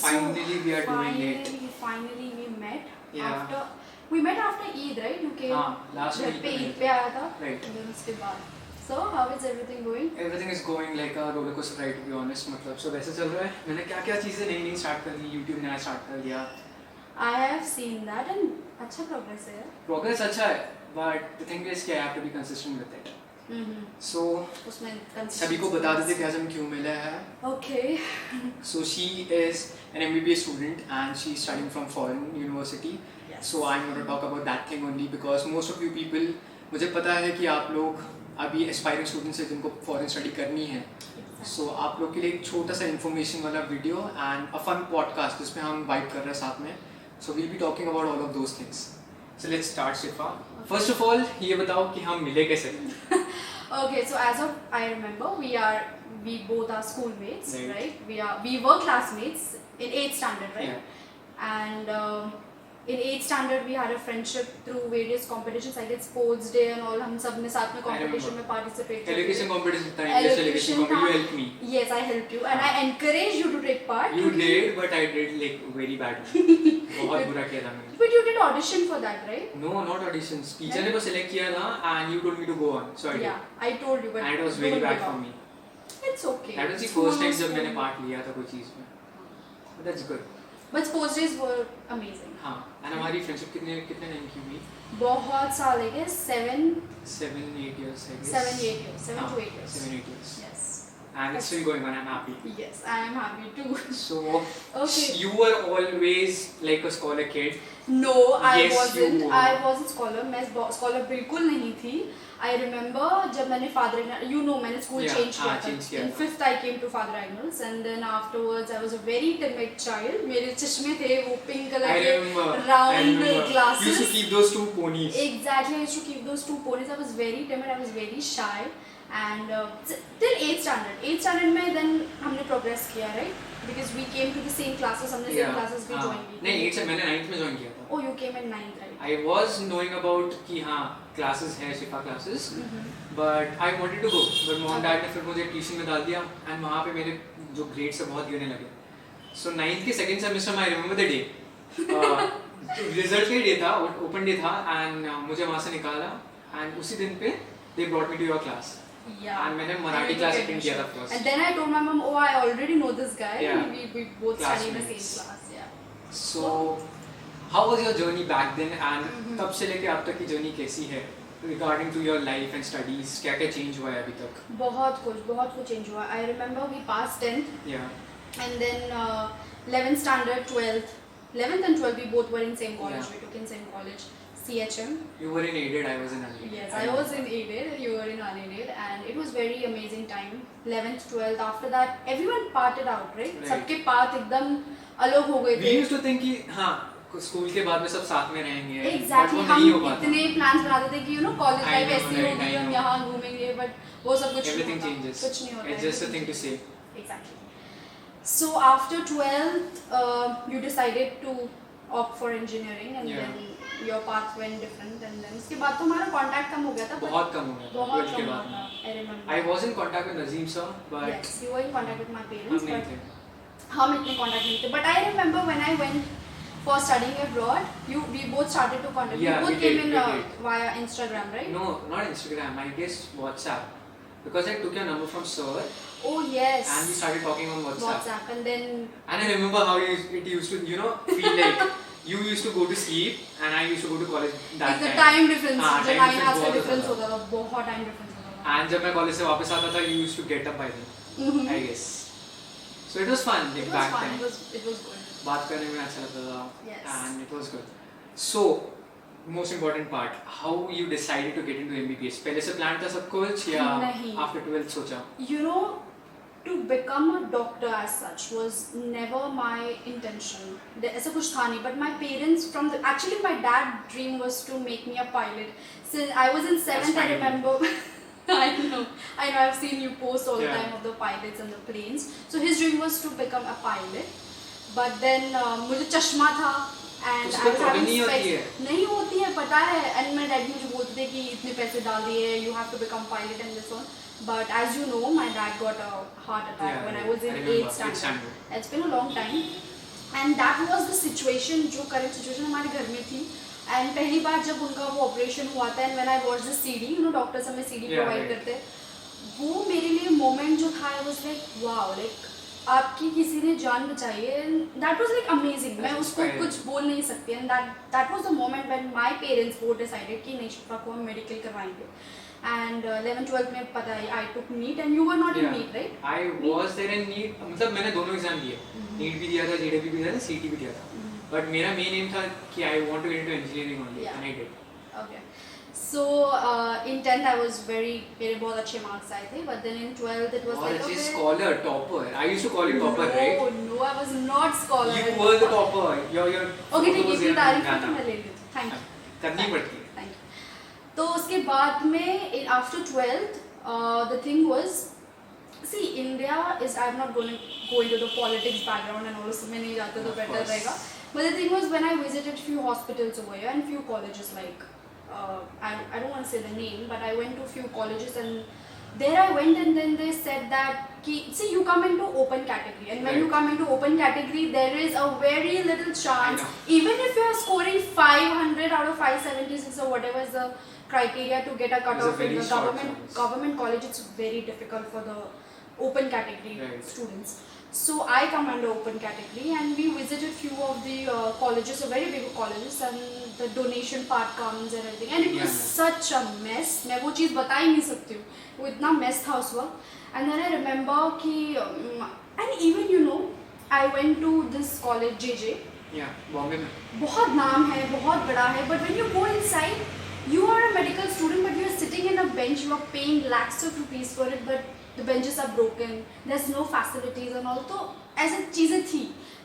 finally we are doing it. Finally we met. Yeah. We met after Eid, right? You came. Last घर week पे में Eid पे आया था. Right. And then उसके बाद. So how is everything going? Everything is going like a roller coaster ride, to be honest. मतलब so वैसे चल रहा है. मैंने क्या क्या चीज़ें नई स्टार्ट कर दी, YouTube नया स्टार्ट कर दिया. I have seen that and अच्छा progress है. Progress अच्छा है, but the thing is कि I have to be consistent with it. So सभी को बता देते कि आज हम क्यों मिले हैं. Okay. So she is an MBBS student and she is studying from foreign university. Yes. So I'm going to talk about that thing only because most of you people, मुझे पता है कि आप लोग अभी aspiring students हैं जिनको foreign study करनी है. So आप लोग के लिए एक छोटा सा information वाला video and a fun podcast जिसमें हम vibe कर रहे हैं साथ में. So we'll be talking about all of those things. So let's start, Shifa. First of all, ये बताओ कि हम मिले कैसे? Okay, so as of I remember, we both are schoolmates, right? We were classmates in 8th standard, right? Yeah. And in 8th standard we had a friendship through various competitions. I did sports day and all. हम सब ने साथ में competition में participate किया. Elocution competition था, English elocution competition. You helped me. Yes, I helped you and I encouraged you to take part. You did, but I did like very badly. बहुत बुरा किया था मैंने. But you did audition for that, right? No, not auditions. Teacher ने बस select किया था and you told me to go on, so I did. Yeah, I told you, but and it was very bad for me. It's okay. That was the first time जब मैंने part लिया था कोई चीज़ में. But that's good. But sports days were amazing. हाँ, and हमारी friendship कितने time की हुई? बहुत साल है क्या? 7, 8 years I guess. 7 to 8 years. 7 8 years. Yes. And it's still going on. I'm happy. Yes, I am happy too. So okay. You were always like a scholar kid. No, I yes, wasn't. You were. I wasn't scholar. मैं scholar बिल्कुल नहीं थी. I remember जब मैंने Father मैंने school change किया था. In 5th I came to Father Agnel's and then afterwards I was a very timid child. मेरे चश्मे थे वो pink color के round glasses. You used to keep those 2 ponies. Exactly, I used to keep those 2 ponies. I was very timid. I was very shy. And till 8th standard. 8th standard में then हमने progress किया, right? Because we came to the same classes. हमने same classes भी join की. नहीं 8th से मैंने 9th में join किया था. Oh, you came in 9th, right? I was knowing about कि हाँ classes है शिफा classes, but I wanted to go. But mom dad ने फिर मुझे tuition में डाल दिया and वहाँ पे मेरे जो grades से बहुत गिरने लगे. So 9th के second semester में I remember the day. Result के day था, open day था and मुझे वहाँ से निकाला and उसी दिन पे they brought me to your class. Yeah. And मैंने मराठी class attend किया था first. And then I told my mom, oh, I already know this guy. Yeah. We both study in the same class. Yeah. So, how was your journey back then and तब से लेके अब तक की journey कैसी है? Regarding to your life and studies, क्या क्या change हुआ है अभी तक? बहुत कुछ change हुआ. I remember we passed 10th. Yeah. And then 11th standard, 12th. 11th and 12th we both were in same college. Yeah. We took in same college. CHM. You were in aided, I was in unaided. Yes, I was in aided, you were in unaided, and it was very amazing time. 11th, 12th, after that, everyone parted out, right? सबके path एकदम अलग हो गए थे. We used to think कि हाँ school के बाद में सब साथ में रहेंगे. Exactly, हम इतने plans बनाते थे कि college life ऐसी होगी, हम यहाँ घूमेंगे, but वो सब कुछ everything changes. कुछ नहीं होता. It's just a thing to say. Exactly. So after 12th, you decided to opt for engineering, and then your path went different, and then उसके बाद तो हमारा contact कम हो गया था. बहुत कम हो गया था. बहुत कम हो गया. I remember. I was in contact with Nazim sir, but yes, you were in contact with my parents. हम नहीं थे. हम इतने contact नहीं थे. But I remember when I went for studying abroad, we both started to contact. Yeah, we both came in via Instagram, right? No, not Instagram. I guess WhatsApp. Because I took your number from sir. Oh yes. And we started talking on WhatsApp, and then. And I remember how it used to, feel like you used to go to sleep and I used to go to college that time. The time. time difference. हाँ, time difference का difference होता था. बहुत time difference होता था. And जब मैं college से वापस आता था, you used to get up by then. I guess. So it was fun. It was fun. It was good. बात करने में अच्छा लगता था. Yes. And it was good. So. Most important part, how you decided to get into MBBS? पहले से plan था सब कुछ या after 12th सोचा? To become a doctor as such was never my intention. ऐसा कुछ था नहीं. But my parents actually my dad's dream was to make me a pilot. Since I was in 7th, I remember. I know. I've seen you post all the time of the pilots and the planes. So his dream was to become a pilot. But then मुझे चश्मा था. And I was having specs. नहीं होती है पता है. And my dad मुझे बोलते थे कि इतने पैसे डाल दिए, you have to become pilot and this one. But as you know, my dad got a heart attack when I was in 8th standard. It's been a long time. And that was the situation, जो current situation हमारे घर में थी. And पहली बार जब उनका वो operation हुआ था, and when I watch the CD, you know doctors हमें सीडी प्रोवाइड करते हैं, वो मेरे लिए मोमेंट जो था, I was like wow, like आपकी किसी ने जान बचाई है. That was like amazing. मैं उसको कुछ बोल नहीं सकती. And that was the moment when my parents वो डिसाइडेड कि नहीं, शिफा को हम मेडिकल करवाएंगे. एंड 11th-12th में पता है I took NEET, and you were not in NEET, right? I was there in NEET. मतलब मैंने दोनों एग्जाम दिए, नीट भी दिया था, जेडब्ल्यू भी दिया था, सीटी भी दिया था. बट मेरा मेन एम था कि I want to get into engineering only, and I did. Okay. So in 10th I was very, मेरे बहुत अच्छे मार्क्स आए थे, but then in 12th it was और like, अच्छे okay. scholar, topper. I used to call you topper, right? No, I was not scholar. You were the topper. Your Okay, ठीक है, इतनी तारीफ तो मैं ले लेती हूँ. Thank you. करनी पड़ती है. Thank you. तो उसके बाद में after 12th, the thing was, see, India is, I'm not going to go into the politics background and all, उसमें नहीं जाते तो better रहेगा. But the thing was, when I visited few hospitals over here and few colleges, like I don't want to say the name, but I went to few colleges, and there I went, and then they said that see, you come into open category, and when you come into open category, there is a very little chance, even if you are scoring 500 out of 576 or whatever is the criteria to get a cutoff in the government college, it's very difficult for the open category students. So I come under open category, and we visited few of the colleges, so very big colleges, and the donation part comes and everything, and it was such a mess. मैं वो चीज़ बता ही नहीं सकती हूँ, वो इतना mess था उस वक्त. And then I remember कि and even you know, I went to this college JJ. Yeah, Bombay में. बहुत नाम है, बहुत बड़ा है, but when you go inside, you are a medical student, but you are sitting in a bench, you are paying lakhs of rupees for it, but the benches are broken, there's no facilities and all. तो ऐसे चीज़ें थी.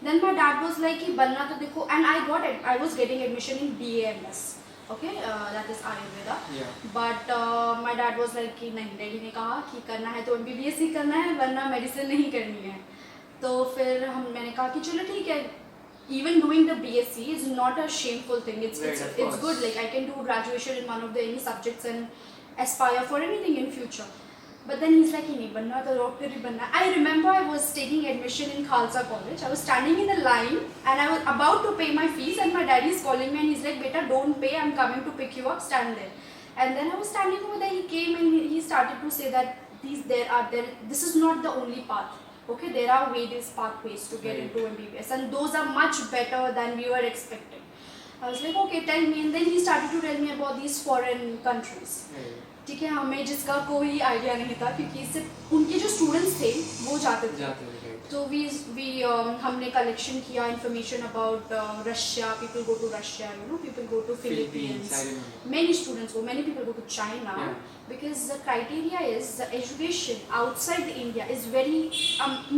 Then my dad was like कि बनना तो देखो, and I was getting admission in BAMS, okay, that is Ayurveda. Yeah. But my dad was like कि नहीं, डैडी ने कहा कि करना है तो MBBS ही करना है, वरना मेडिसिन नहीं करनी है. तो फिर मैंने कहा कि चलो ठीक है. Even doing the BSc is not a shameful thing. It's good. Like I can do graduation in one of the any subjects and aspire for anything in future. But then he's like, नहीं बनना तो doctor ही बनना. I remember I was taking admission in Khalsa College. I was standing in the line and I was about to pay my fees, and my daddy is calling me and he's like, beta, don't pay. I'm coming to pick you up. Stand there. And then I was standing over there. He came and he started to say that this is not the only path. Okay, there are various pathways to get into MBBS, and those are much better than we were expecting. I was like, okay, tell me. And then he started to tell me about these foreign countries. ठीक है, हमें जिसका कोई idea नहीं था, क्योंकि सिर्फ उनके जो स्टूडेंट्स थे वो जाते थे. तो हमने कलेक्शन किया information about Russia. People go to Russia, you know, people go to Philippines, many students go, many people go to China, because the criteria is the education outside India is very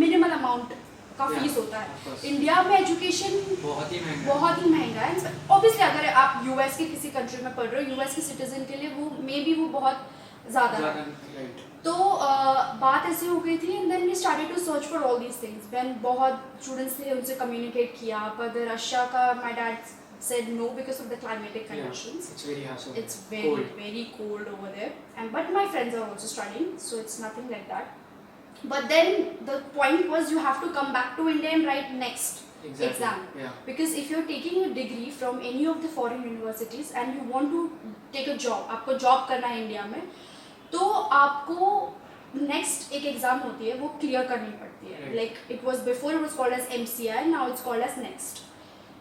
minimal amount का fees होता है. India में education बहुत ही महंगा है. Obviously अगर आप US के किसी कंट्री में पढ़ रहे हो, यूएस के सिटीजन के लिए वो मे बी वो बहुत ज़्यादा है. तो बात ऐसी हो गई थी. And then we started to search for all these things. Then बहुत स्टूडेंट्स थे, उनसे कम्युनिकेट किया. पर रशिया का my dad said no because of the climatic conditions. It's very harsh. It's very cold over there. And but my friends are also studying, so it's nothing like that. But then the point was you have to come back to India and write next exam. Because if you're taking a degree from any of the foreign universities and you want to take a job, आपको job करना है India में, तो आपको next एक exam होती है, वो clear करनी पड़ती है. Like it was before, it was called as MCI, now it's called as next.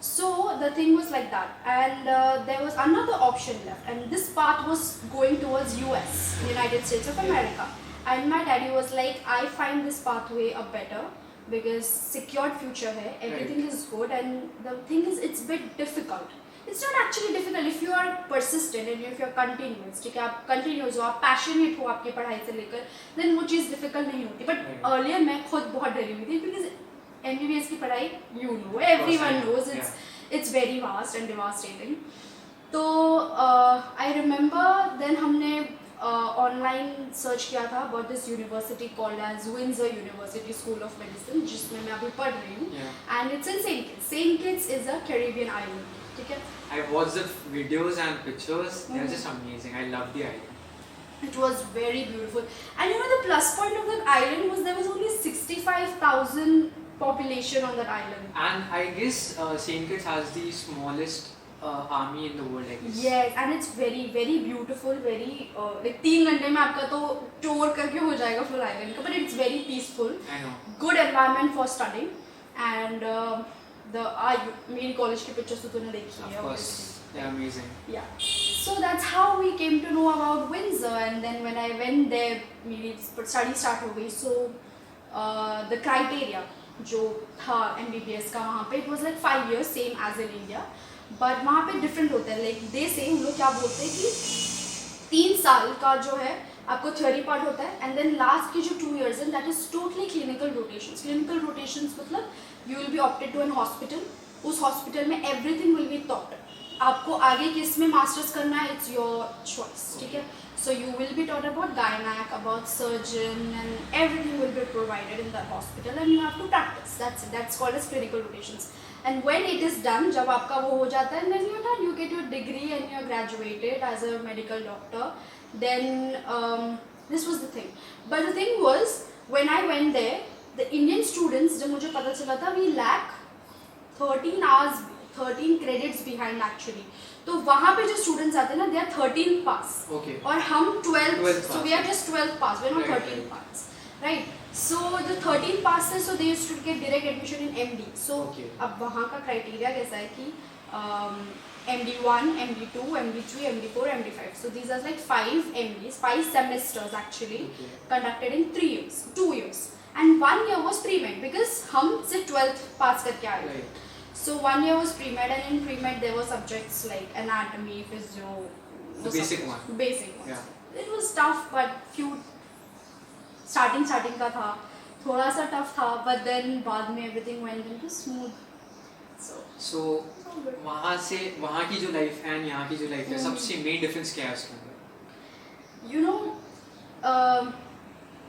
So the thing was like that, and there was another option left, and this path was going towards US, United States of America. And my daddy was like, I find this pathway a better because secured future hai, everything is good, and the thing is it's a bit difficult. It's not actually difficult if you are persistent and if you are continuous. ठीक है, आप continuous हो, आप passionate हो आपकी पढ़ाई से लेकर, then वो चीज़ difficult नहीं होती. But earlier मैं खुद बहुत डरी हुई थी, because MBBS की पढ़ाई, you know, everyone knows it's very vast and devastating. तो I remember then हमने ऑनलाइन सर्च किया था about this university called as Windsor university school of medicine, जिसमें मैं अभी पढ़ रही हूँ. And it's in Saint Kitts is a Caribbean island. ठीक है, I watched the videos and pictures. They're just amazing. I love the island. It was very beautiful. And you know the plus point of that island was there was only 65,000 population on that island. And I guess St. Kitts has the smallest army in the world, I guess. Yes, and it's very very beautiful, very like 3 घंटे में आपका तो tour करके हो जाएगा full island का, but it's very peaceful. I know. Good environment for studying, and मेरी college की pictures तो तूने देखी है Of course, obviously. they're amazing. Yeah. So that's how we came to know about Windsor, and then when I went there, मेरी study start हो गई. So the criteria जो था MBBS का वहाँ पे, it was like 5 years, same as in India. But वहाँ पे डिफरेंट होता है, लाइक दे से हम लोग क्या बोलते हैं कि 3 साल का जो है आपको थ्योरी पार्ट होता है, एंड देन लास्ट की जो 2 years है that is totally clinical rotations. Clinical rotations मतलब you will be opted to an hospital. उस हॉस्पिटल में एवरीथिंग विल बी टॉट. आपको आगे किस में मास्टर्स करना है, इट्स योर चॉइस, ठीक है. So you will be taught about gynec, about surgeon, and everything will be provided in that hospital, and you have to practice. That's it. That's called as clinical rotations. And when it is done, जब आपका वो हो जाता है, then you're done. You get your degree and you're graduated as a medical doctor. Then this was the thing. But the thing was, when I went there, the Indian students, जब मुझे पता चला था, we lack 13 hours, 13 credits behind actually. तो वहाँ पे जो students आते हैं ना, they are 13 pass. Okay. और हम 12 pass. So we are just 12 pass. We're not Right, 13 right. pass. Right. So the 13 passes, so they used to get direct admission in MD. So Okay. अब वहाँ का criteria कैसा है कि MD1, MD2, MD3, MD4, MD5. So these are like 5 MDs, 5 semesters actually, Okay. conducted in 3 years, 2 years. And 1 year was pre-med because हम सिर्फ 12th pass करके आए थे. Right. So 1 year was pre-med, and in pre-med there were subjects like anatomy, physio, The basic one. Basic ones. Yeah. It was tough, but few starting का था, थोड़ा सा tough था, but then बाद में everything went into smooth. So वहाँ से वहाँ की जो लाइफ है यहाँ की जो लाइफ है, सबसे मेन डिफरेंस क्या है उसके अंदर? You know,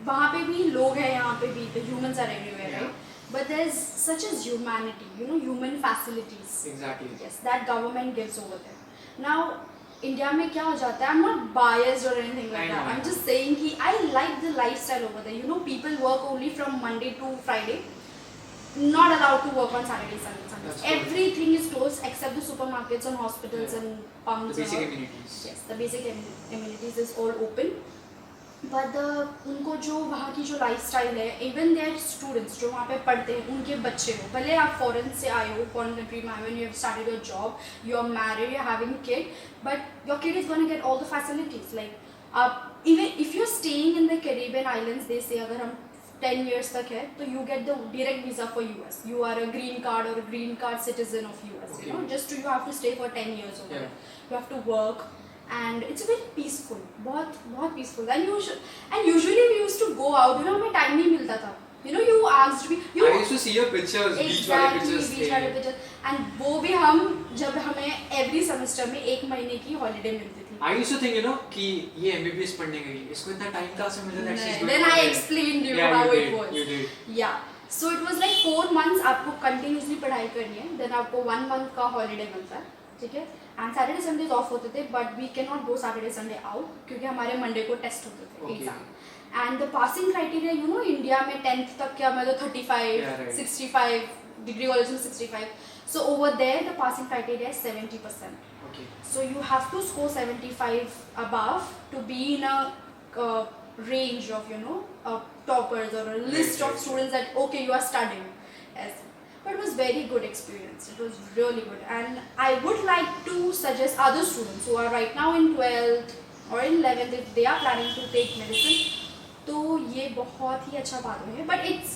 वहाँ पे भी लोग हैं, यहाँ पे भी, the humans are everywhere, Yeah. right? But there's such as humanity, you know, human facilities. Exactly. Yes, that government gives over there. Now, India में क्या हो जाता है? I'm not biased or anything like I that. know. I'm just saying कि I like the lifestyle over there. You know, people work only from Monday to Friday. Not allowed to work on Saturday, Sunday. That's true. Everything is closed except the supermarkets and hospitals Yeah. and pumps. The basic and all. amenities. Yes, the basic amenities is all open. But उनको जो वहाँ की जो lifestyle है, even there students जो वहाँ पे पढ़ते हैं, उनके बच्चे हो, भले आप फॉरेन से आए हो, फॉरेन कंट्री में आए हो, you have started your job, you are married, you are having kid, but your kid is gonna get all the facilities. Like आप even if you are staying in the Caribbean islands, they say अगर हम 10 years तक है तो you get the direct visa for US. You are a green card or a green card citizen of US. Okay. You know, just you have to stay for 10 years over Yeah. there. You have to work, and it's very peaceful. बहुत peaceful. And usually we used to go out. You know, हमें time नहीं मिलता था. You know, you asked me. I used to see your pictures, beach वाले pictures beach वाले pictures. And वो भी हम जब हमें every semester में 1 महीने की holiday मिलती थी. I used to think, you know, कि ये MBBS पढ़ने गई, इसको इतना टाइम कहाँ से मिला? That she's going Then out I there. explained you Yeah, how you it did, was. You did. Yeah. So it was like 4 months आपको continuously पढ़ाई करनी है. Then आपको 1 month का holiday मिलता है, ठीक है? And Saturday Sundays off होते थे, but we cannot go Saturday Sunday out क्योंकि हमारे Monday को test होते थे, Okay. exam. And the passing criteria, you know, India में 10th तक क्या मतलब 35, Yeah, right. 65, degree college में 65. So over there the passing criteria is 70%. Okay. So you have to score 75 above to be in a range of, you know, toppers or a list of right. students that okay, you are studying. Yes. But it was very good experience. It was really good, and I would like to suggest other students who are right now in 12th or in 11th, if they are planning to take medicine, तो ये बहुत ही अच्छा बात है. But it's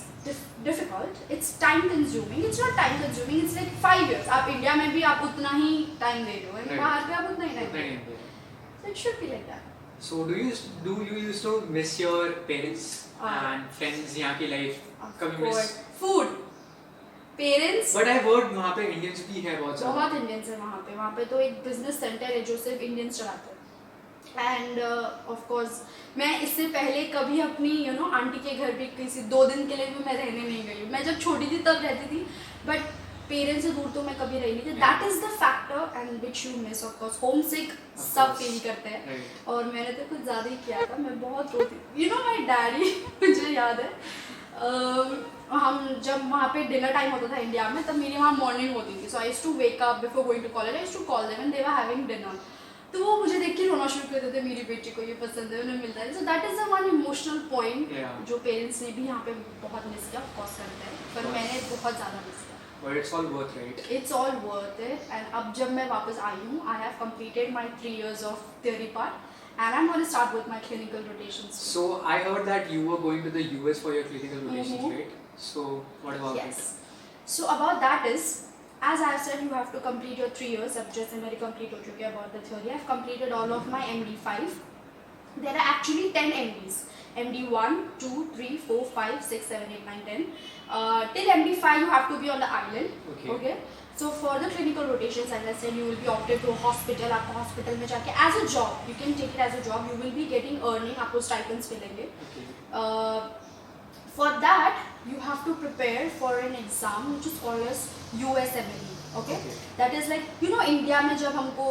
difficult. It's time consuming. It's not time consuming. It's like 5 years. आप India में भी आप उतना ही टाइम दे रहे हो, Right. बाहर पे आप उतना ही टाइम उतना दे ही रहे हो. नहीं. So it should be like that. So do you used to miss your parents and friends यहाँ की life? Of कभी miss? course. Food. Parents. But I heard वहाँ पे Indians भी है बहुत सारे. बहुत इंडियंस है वहाँ पे. वहाँ पे तो एक बिजनेस सेंटर है जो सिर्फ इंडियंस चलाते हैं. एंड ऑफ कोर्स मैं इससे पहले कभी अपनी आंटी के घर भी किसी 2 दिन के लिए भी मैं रहने नहीं गई. मैं जब छोटी थी तब रहती थी, बट पेरेंट्स से दूर तो मैं कभी रही नहीं थी. That is the factor and which you miss. Of course home sick सब फील करते हैं. Right. और मैंने तो कुछ ज़्यादा ही किया था. मैं बहुत रोती. माई डैडी मुझे याद है हम जब वहाँ पे डिनर टाइम होता था इंडिया में, तब मेरी वहाँ मॉर्निंग होती थी. So I used to wake up before going to college. I used to call them and they were having dinner. तो वो मुझे देख के रोना शुरू कर देते, मेरी बेटी को ये पसंद है, उन्हें मिलता है. So that is the one emotional point जो पेरेंट्स ने भी यहाँ पे बहुत मिस किया. ऑफ कोर्स करते हैं, पर मैंने बहुत ज़्यादा मिस किया. But it's all worth it. It's all worth it. And अब जब मैं वापस आई हूँ, I have completed my 3 years of theory part, and I'm going to start with my clinical rotations. So I heard that you were going to the US for your clinical rotations, right? So what about Yes. it? So about that is, as I have said, you have to complete your 3 years. अब जैसे मेरी complete हो चुकी है about the theory. I've completed all of my MD5. There are actually 10 MDs. MD 1, 2, 3, 4, 5, 6, 7, 8, 9, 10. Till MD 5 you have to be on the island. Okay. So for the clinical rotations, as I said, you will be opted to a hospital. आपको hospital में जाके as a job, you can take it as a job. You will be getting earning. आपको stipends मिलेंगे. For that, you have to prepare for an exam which is called as USMLE. Okay. That is like, you know, India में जब हमको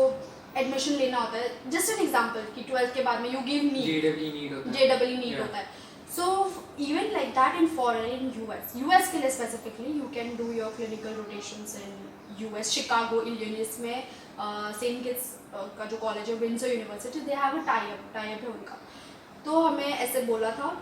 admission लेना होता है, just an example कि 12th के बाद में you give NEET, JEE NEET होता है. So even like that in foreign, in US के लिए specifically you can do your clinical rotations in US. Chicago Illinois में सेंट किट्स का जो कॉलेज है, Windsor university, they have a tie up है उनका. तो हमें ऐसे बोला था.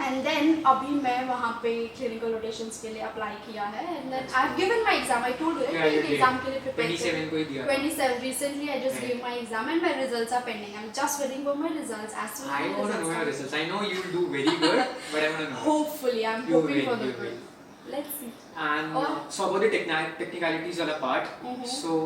एंड देन अभी मैं वहाँ पे क्लिनिकल रोटेशंस के लिए अप्लाई किया है. And then I have given my exam. I told you that exam के लिए प्रिपेयर 27 को ही दिया. 27 recently I just gave my exam and my results are pending. I'm just waiting for my results. As soon as I want to know your results. I know you will do very good, but I want to know. Hopefully, I'm hoping for the good. Let's see. And so about the technicalities वाला part. So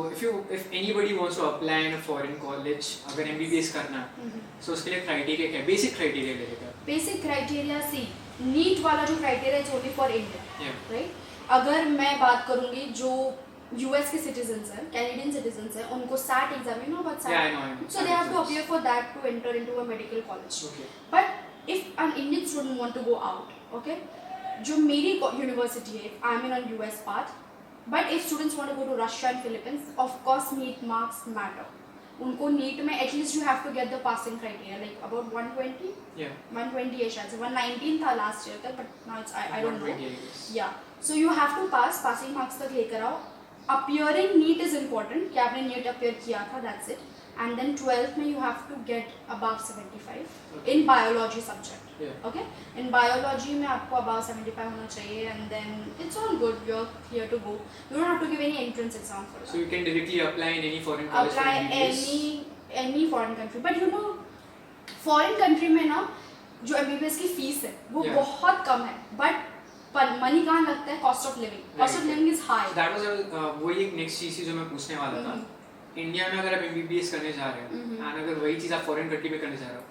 if anybody wants to apply in a foreign college, अगर MBBS करना है, so उसके लिए criteria क्या है? Basic criteria ले लेते हैं. Basic criteria, see, NEET वाला जो criteria is only for India, right? अगर मैं बात करूँगी जो US के citizens हैं, Canadian citizens हैं, उनको SAT exam, you know about SAT? Yeah, I know. So they have to appear for that to enter into a medical college. Okay. But if an Indian student want to go out, okay, जो मेरी university है, I am in on US path, but if students want to go to Russia and Philippines, of course NEET marks matter. उनको NEET में at least you have to get the passing criteria, like about 120. 120 है शायद से. 119 था last year तक, but now it's I don't know. Yeah, so you have to pass. passing marks तक लेकर आओ. Appearing NEET is important कि आपने NEET appear किया था, that's it. And then 12th में you have to get above 75 in biology subject. Okay, in biology में आपको above 75 होना चाहिए, and then it's all good. You're here to go. You don't have to give any entrance exam for that. So you can directly apply in any foreign college. Apply any foreign country. But you know, foreign country में ना जो MBBS की fees है वो बहुत कम है. But पर money कहाँ लगता है? Cost of living. Cost of living is high. So that was वही एक next चीज़ जो मैं पूछने वाला था. इंडिया में अगर आप MBBS करने जा रहे हो एंड अगर वही चीज़ आप फॉरेन कंट्री में करने जा रहे हो,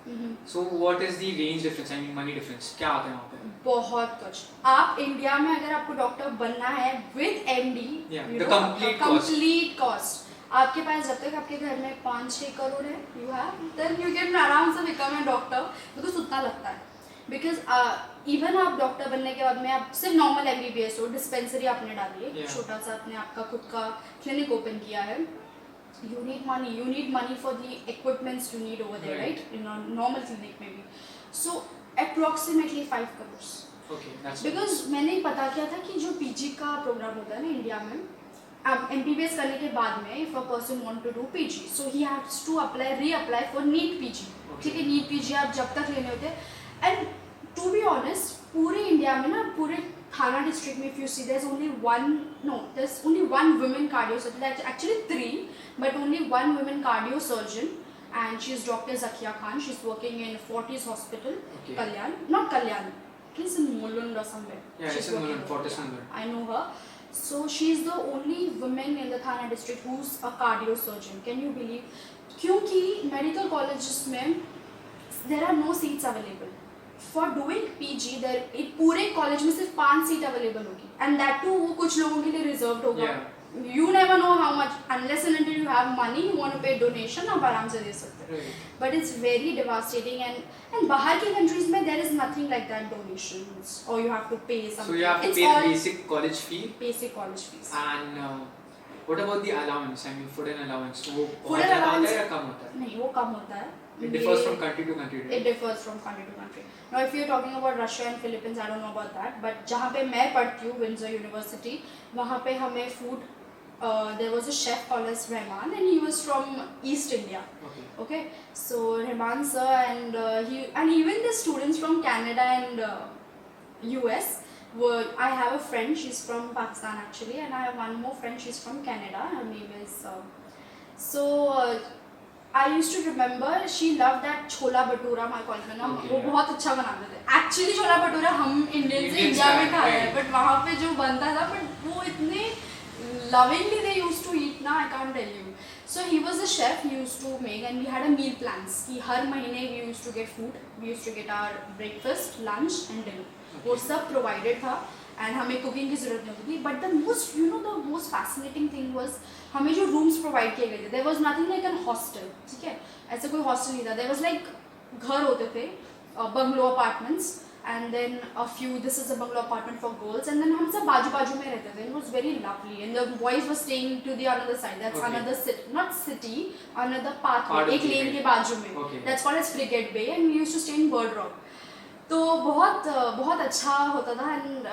so what is the range difference, I mean money difference क्या आता है वहाँ पे? बहुत कुछ. आप इंडिया में अगर आपको डॉक्टर बनना है with MD, the complete cost, आपके पास जब तक आपके घर में 5-6 करोड़ है, you have, then you can आराम से बिकम ए डॉक्टर. बिकॉज उतना लगता है. बिकॉज इवन आप डॉक्टर बनने के बाद में आप सिर्फ नॉर्मल MBBS हो, डिस्पेंसरी आपने डाली है, छोटा सा आपने आपका खुद का क्लिनिक ओपन किया है, you need money for the equipments you need over there, right? In a normal clinic maybe. So approximately 5 crores. Okay, that's because मैंने पता किया था कि जो PG का प्रोग्राम होता है ना इंडिया में, अब MBBS करने के बाद में if a person want to do PG, so he has to reapply for NEET PG. ठीक है, NEET PG आप जब तक लेने होते हैं. And to be honest, पूरे इंडिया में ना, पूरे थाना डिस्ट्रिक्ट में, if you see, there's only one women cardiosurgeon. Actually 3, but only one women cardiosurgeon, and she's Dr. Zakia Khan. She's working in Fortis Hospital, Kalyan. Not Kalyan, she's in Mulund or somewhere. Yeah, she's in Mulund, Fortis Mulund. I know her. So she's the only woman in the Thana district who's a cardiosurgeon. Can you believe? क्योंकि medical colleges में there are no seats available. For doing PG, पूरे college में सिर्फ 5 seat available होगी, and that to वो कुछ लोगों के लिए रिजर्व्ड होगा. You never know how much, unless and until you have money, you want to pay donation, आप आराम से दे सकते हैं. But it's very devastating, and बाहर के countries में there is nothing like that, donations, or you have to pay something. So you have to pay the basic college fee. Basic college fees. And what about the allowance? I mean food and allowance. वो food and allowance या कम होता है? नहीं, वो कम होता है. It differs from country to country. It differs from country to country. Now, if you're talking about Russia and Philippines, I don't know about that. But जहाँ पे मैं पढ़ती हूँ, Windsor University, वहाँ पे हमें food. There was a chef called as Rahman, and he was from East India. Okay. So Rahman sir and even the students from Canada and US. I have a friend. She's from Pakistan actually, and I have one more friend. She's from Canada. Her name is. I used to remember she loved that chhola bhatura my college में ना वो बहुत अच्छा बनाते थे. Actually छोला भटूरा हम Indian से India में खाया है, but वहाँ पे जो बनता था, but वो इतने lovingly they used to eat ना, I can't tell you. So he was a chef. He used to make, and we had a meal plans कि हर महीने we used to get food. We used to get our breakfast, lunch and dinner. वो सब provided था, and हमें cooking की ज़रूरत नहीं होती थी. But the most fascinating thing was हमें जो rooms provide किए गए थे, there was nothing like a hostel. ठीक है, ऐसा कोई hostel नहीं था. There was like घर होते थे, bungalow apartments, and then a few. This is a bungalow apartment for girls, and then हम सब बाजू में रहते थे. It was very lovely, and the boys were staying to the another side. That's another city, another pathway. एक lane के बाजू में. That's called as Frigate Bay, and we used to stay in Bird Rock. तो बहुत अच्छा होता था. And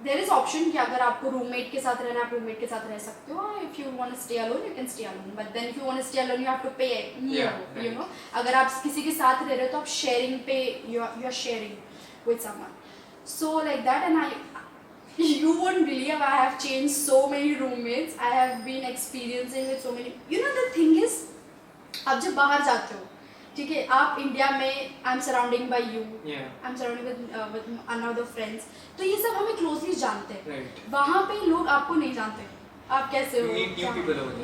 there is option कि अगर आपको रूममेट के साथ रहना है, आप रूममेट के साथ रह सकते हो. If you want to stay alone, you can stay alone. But then if you want to stay alone, you have to pay more. You know, अगर आप किसी के साथ रह रहे हो तो आप sharing पे you are sharing with someone. So like that, and you won't believe I have changed so many roommates. I have been experiencing with so many. You know the thing is, आप जब बाहर जाते हो, ठीक है, आप India में I am surrounding by you, I am surrounding with another friends, तो ये सब हमें क्लोजली जानते हैं. वहाँ पे लोग आपको नहीं जानते, आप कैसे हो,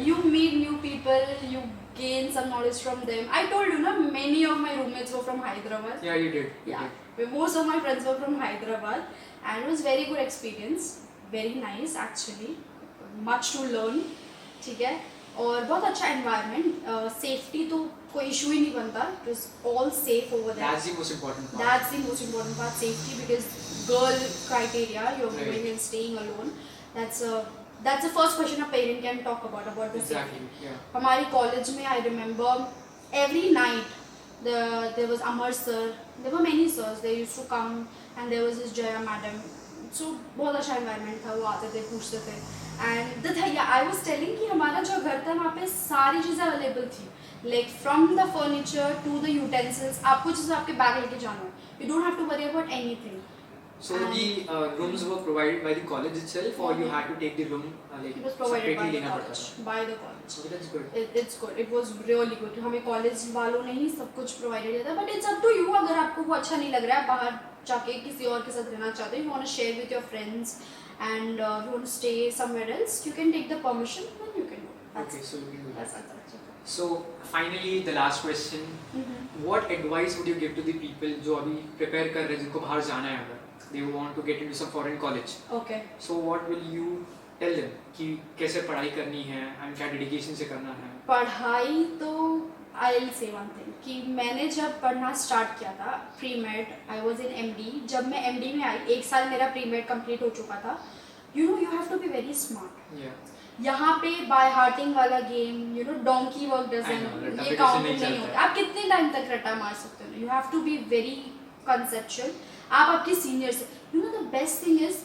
you meet new people, you gain some knowledge from them. I told you, many of my roommates were from Hyderabad. Yeah, you did. Most of my friends were from Hyderabad, and it was very good experience. Very nice actually. Much to learn. ठीक है, और बहुत अच्छा environment. Safety तो कोई issue ही नहीं बनता. It was all safe over there. That's the most important part. That's the most important part, safety, because girl criteria, you're going and staying alone. That's the first question a parent can talk about the exactly, safety. हमारी college में I remember every night there was Amar sir, there were many sirs, they used to come, and there was this Jaya madam. So बहुत अच्छा environment था, वो आते थे, पूछते थे. And I was telling कि हमारा जो घर था वहाँ पे सारी चीज़ें available थी, like from the furniture to the utensils. आपको जैसे आपके बैग लेके जाना हो, you don't have to worry about anything. So the rooms were provided by the college itself, or you had to take the room it was provided by the college. Okay, that's good. It's good. It was really good. हमें college वालों ने ही सब कुछ provided किया था. But it's up to you. अगर आपको वो अच्छा नहीं लग रहा है, बाहर जाके किसी और के साथ रहना चाहते हो, you want to share with your friends, and you want to stay somewhere else, you can take the permission, then you can go. Okay, so you can do that. That's okay. So finally, the last question. What advice would you give to the people जो अभी prepare कर रहे हैं, जिनको बाहर जाना है, अगर they want to get into some foreign college? Okay. So what will you tell them कि कैसे पढ़ाई करनी है and क्या dedication से करना है? पढ़ाई तो I'll say one thing कि मैंने जब पढ़ना स्टार्ट किया था pre-med, I was in MD. जब मैं MD में आई, 1 साल मेरा pre-med complete हो चुका था. You know, you have to be very smart. यहाँ पे by hearting वाला game, you know, donkey work doesn't, ये count नहीं होता. आप कितने टाइम तक रट्टा मार सकते हो? You have to be very conceptual. आप आपके seniors, you know, the best thing is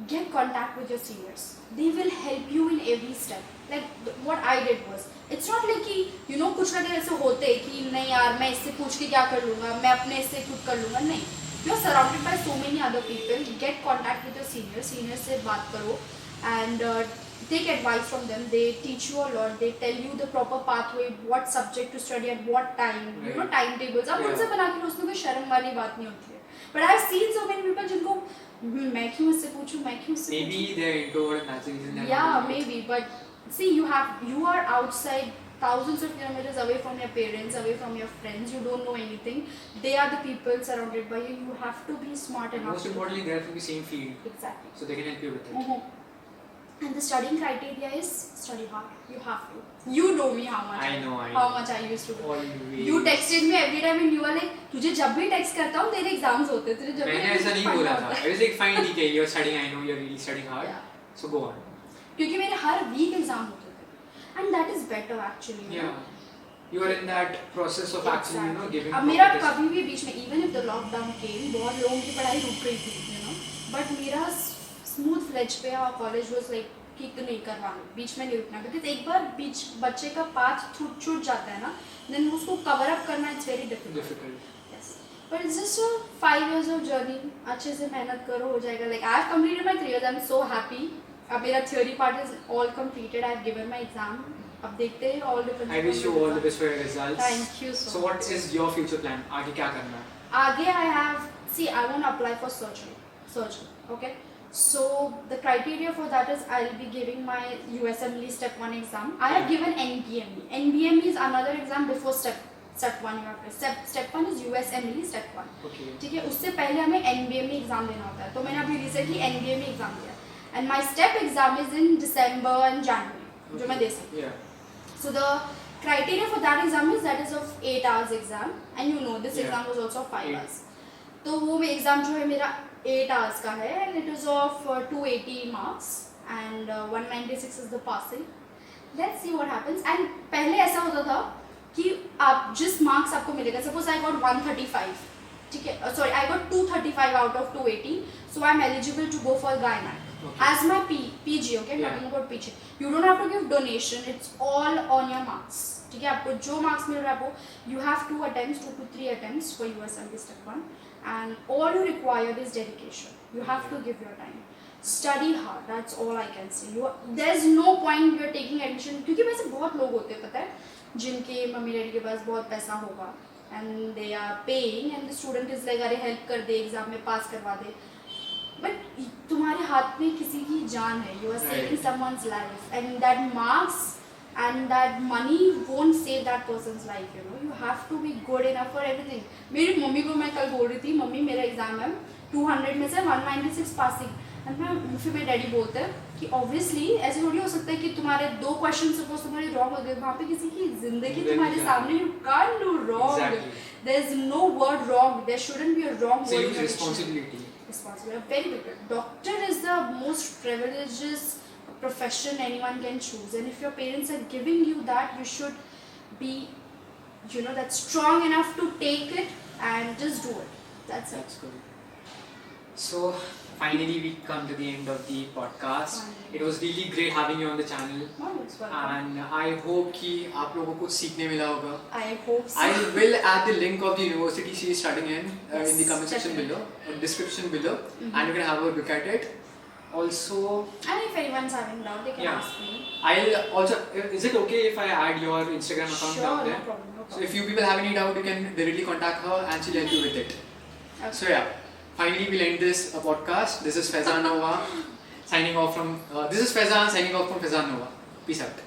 get contact with your seniors. They will help you in every step. Like what I did was, it's not like कि you know कुछ ना कुछ ऐसे होते कि नहीं यार मैं इससे पूछ के क्या कर लूँगा, मैं अपने इससे खुद कर लूँगा. नहीं, you are surrounded by so many other people. Get contact with your seniors. Seniors से बात करो and take advice from them. They teach you a lot. They tell you the proper pathway, what subject to study at what time. You know, timetables. आप उनसे बना के लो, उसमें कोई शर्म वाली बात नहीं होती है. But I've seen so many people जिनको मैं क्यों इससे पूछूं, मैं क्यों इससे maybe they're introvert and that's the reason they're yeah maybe, but see, you are outside, thousands of kilometers away from your parents, away from your friends. You don't know anything. They are the people surrounded by you. You have to be smart enough. Most importantly, they are from the same field. Exactly. So they can help you with it. And the studying criteria is study hard. You have to. You know me how much. I know. How much I used to do. Always. You texted me every time and you were like, तुझे जब भी text करता हूँ तेरे exams होते हैं, तुझे जब भी मैंने ऐसा नहीं बोला था. I was like, fine, ठीक है, you're studying. I know you're really studying hard. Yeah. So go on. क्योंकि मेरे हर week exam होते थे. And that is better actually. Yeah. You are in that process of actually, you know, giving. अब मेरा competition. कभी भी बीच में even if the lockdown came बहुत लोगों की पढ़ाई रुक गई थी you know but मेरा smooth fledge पे और college was like कि तो नहीं करवाना बीच में नहीं रुकना because एक बार बीच बच्चे का path छूट जाता है ना then उसको cover up करना it's very difficult. Yes. But it's just a 5 years of journey अच्छे से मेहनत करो हो जाएगा like I have completed my 3 years I'm so happy अब मेरा theory part is all completed I have given my exam अब देखते हैं all different. I wish you all the best for your results. Thank you so much. So what is your future plan? आगे क्या करना है? आगे I have see I want to apply for surgery okay so the criteria for that is I'll be giving my USMLE step 1 exam I have given NBME is another exam before step 1 you have to step 1 is USMLE step 1 Okay. ठीक है उससे पहले हमें NBME exam देना होता है तो मैंने अभी रिसेंटली NBME एग्जाम दिया and my step exam is in December and January जो मैं दे सकती हूँ. So the criteria for that exam is of 8 hours exam and you know this exam was also 5 hours. तो वो एग्जाम जो है मेरा 8 hours का है and it is of 280 marks and 196 is the passing. Let's see what happens and पहले ऐसा होता था कि आप जिस मार्क्स आपको मिलेगा suppose I got 135 ठीक है sorry I got 235 out of 280 so I'm eligible to go for Gynec. Okay. As my PG, okay, talking about PG, you don't have to give donation. It's all on your marks. ठीक है आपको जो marks मिल रहा है वो you have 2 to 3 attempts for USMLE step 1 and all you require is dedication. You have to give your time. Study hard. That's all I can say. There's no point you're taking admission क्योंकि वैसे बहुत लोग होते हैं पता है जिनके mummy daddy के पास बहुत पैसा होगा and they are paying and the student is like अरे help कर दे exam में pass करवा दे. But तुम्हारे हाथ में किसी की जान है you are saving someone's life and that marks and that money won't save that person's life you know you have to be good enough for everything. मेरी मम्मी को मैं कल बोल रही थी मम्मी मेरा एग्जाम है 200 में से 196 पासिंग एंड मैं फिर मेरे डैडी बोलते हैं कि ऑब्वियसली ऐसे थोड़ी हो सकता है कि तुम्हारे 2 क्वेश्चन सपोज तुम्हारे रॉन्ग हो गए वहाँ पे किसी की जिंदगी तुम्हारे सामने you can't do wrong. There is no word wrong. There shouldn't be a wrong word. Same responsibility. A very big one. Doctor is the most privileges profession anyone can choose and if your parents are giving you that you should be you know that strong enough to take it and just do it. That's good. So finally we come to the end of the podcast. It was really great having you on the channel. Oh, it's welcome. And I hope कि आप लोगों को कुछ सीखने मिला होगा. I hope so. I will add the link of the university she is studying in in the comment section below, description below, and you can have a look at it. Also, and if anyone's having doubt, they can ask me. I'll also. Is it okay if I add your Instagram account down there? No problem. So if you people have any doubt, you can directly contact her and she'll help you with it. Okay. So yeah, finally we'll end this podcast. This is Faizan Nova signing off from. This is Faizan signing off from Faizan Nova. Peace out.